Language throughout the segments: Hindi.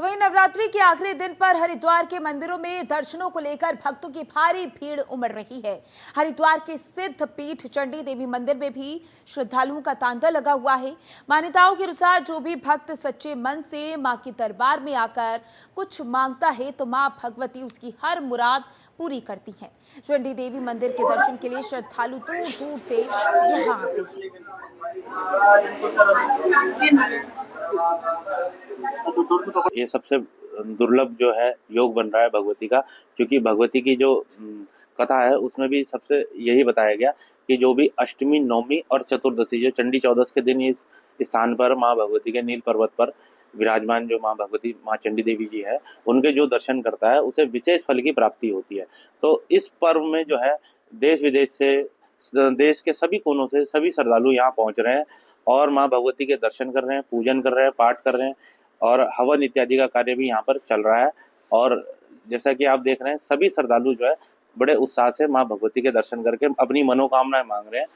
तो वहीं नवरात्रि के आखिरी दिन पर हरिद्वार के मंदिरों में दर्शनों को लेकर भक्तों की भारी भीड़ उमड़ रही है। हरिद्वार के सिद्ध पीठ चंडी देवी मंदिर में भी श्रद्धालुओं का तांता लगा हुआ है। मान्यताओं के अनुसार जो भी भक्त सच्चे मन से मां के दरबार में आकर कुछ मांगता है तो मां भगवती उसकी हर मुराद पूरी करती हैं। चंडी देवी मंदिर के दर्शन के लिए श्रद्धालु दूर दूर से यहाँ आते हैं। ये सबसे दुर्लभ जो है योग बन रहा है भगवती का, क्योंकि भगवती की जो कथा है उसमें भी सबसे यही बताया गया कि जो भी अष्टमी, नवमी और चतुर्दशी जो चंडी चौदस के दिन इस स्थान पर माँ भगवती के नील पर्वत पर विराजमान जो माँ भगवती माँ चंडी देवी जी है, उनके जो दर्शन करता है उसे विशेष फल की प्राप्ति होती है। तो इस पर्व में जो है देश विदेश से, देश के सभी कोनों से सभी श्रद्धालु यहाँ पहुँच रहे हैं और माँ भगवती के दर्शन कर रहे हैं, पूजन कर रहे हैं, पाठ कर रहे हैं और हवन इत्यादि का कार्य भी यहाँ पर चल रहा है। और जैसा कि आप देख रहे हैं सभी श्रद्धालु जो है बड़े उत्साह से माँ भगवती के दर्शन करके अपनी मनोकामनाएं मांग रहे हैं।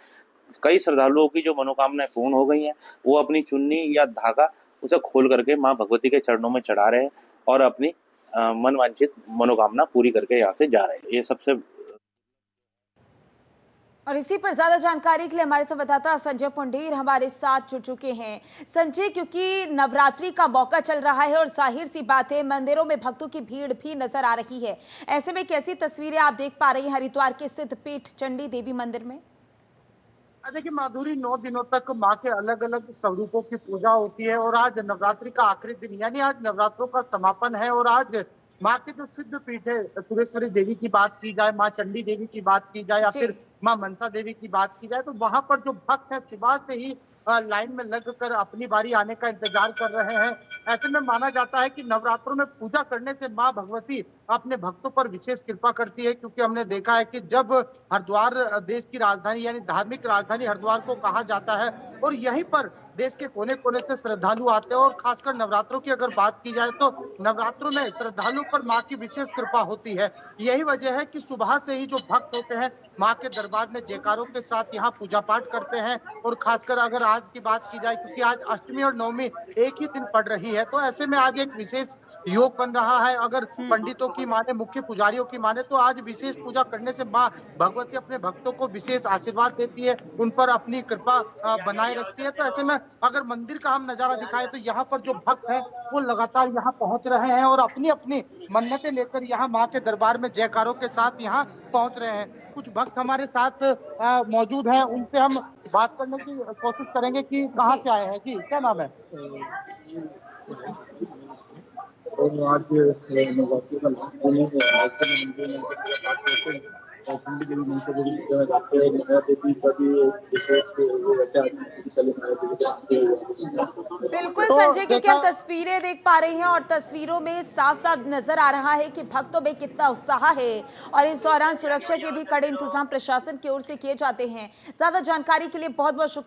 कई श्रद्धालुओं की जो मनोकामनाएं पूर्ण हो गई हैं, वो अपनी चुन्नी या धागा उसे खोल करके माँ भगवती के चरणों में चढ़ा रहे हैं और अपनी मन वांछित मनोकामना पूरी करके यहाँ से जा रहे हैं। ये सबसे और इसी पर ज्यादा जानकारी के लिए हमारे संवाददाता संजय पुंडेर हमारे साथ जुड़ चुके हैं। संजय, क्योंकि नवरात्रि का मौका चल रहा है और जाहिर सी बात है मंदिरों में भक्तों की भीड़ भी नजर आ रही है, ऐसे में कैसी तस्वीरें आप देख पा रही हैं हरिद्वार के सिद्ध पीठ चंडी देवी मंदिर में? देखिए माधुरी, 9 दिनों तक माँ के अलग अलग स्वरूपों की पूजा होती है और आज नवरात्रि का आखिरी दिन यानी आज नवरात्रों का समापन है। और आज माँ के जो सिद्ध पीठ है, सुरेश्वरी देवी की बात की जाए, माँ चंडी देवी की बात की जाए या जी। फिर माँ मनसा देवी की बात की जाए, तो वहां पर जो भक्त है सुबह से ही लाइन में लग कर अपनी बारी आने का इंतजार कर रहे हैं। ऐसे में माना जाता है कि नवरात्रों में पूजा करने से माँ भगवती अपने भक्तों पर विशेष कृपा करती है, क्योंकि हमने देखा है कि जब हरिद्वार देश की राजधानी यानी धार्मिक राजधानी हरिद्वार को कहा जाता है और यहीं पर देश के कोने कोने से श्रद्धालु आते हैं। और खासकर नवरात्रों की अगर बात की जाए तो नवरात्रों में श्रद्धालुओं पर माँ की विशेष कृपा होती है। यही वजह है कि सुबह से ही जो भक्त होते हैं माँ के दरबार में जयकारों के साथ यहाँ पूजा पाठ करते हैं। और खासकर अगर आज की बात की जाए, क्योंकि आज अष्टमी और नवमी एक ही दिन पड़ रही है, तो ऐसे में आज एक विशेष योग बन रहा है। अगर पंडितों की माने, मुख्य पुजारियों की माने, तो आज विशेष पूजा करने से माँ भगवती अपने भक्तों को विशेष आशीर्वाद देती है, उन पर अपनी कृपा बनाए रखती है। तो ऐसे में अगर मंदिर का हम नजारा दिखाएं तो यहाँ पर जो भक्त हैं वो लगातार यहाँ पहुंच रहे हैं और अपनी अपनी मन्नतें लेकर यहाँ माँ के दरबार में जयकारों के साथ यहाँ पहुंच रहे हैं। कुछ भक्त हमारे साथ मौजूद हैं, उनसे हम बात करने की कोशिश करेंगे कि कहाँ से आए हैं। जी, क्या नाम है? और आज नवरात्रि का लास्ट दिन है, मंदिर में बात करते हैं और चंडी देवी मंदिर को भी जाते हैं। नया देवी का भी विशेष वो रहता है। बिल्कुल तो संजय, क्योंकि हम देखा तस्वीरें देख पा रहे हैं और तस्वीरों में साफ साफ नजर आ रहा है कि भक्तों में कितना उत्साह है और इस दौरान सुरक्षा के भी कड़े इंतजाम प्रशासन की ओर से किए जाते हैं। ज्यादा जानकारी के लिए बहुत बहुत शुक्रिया।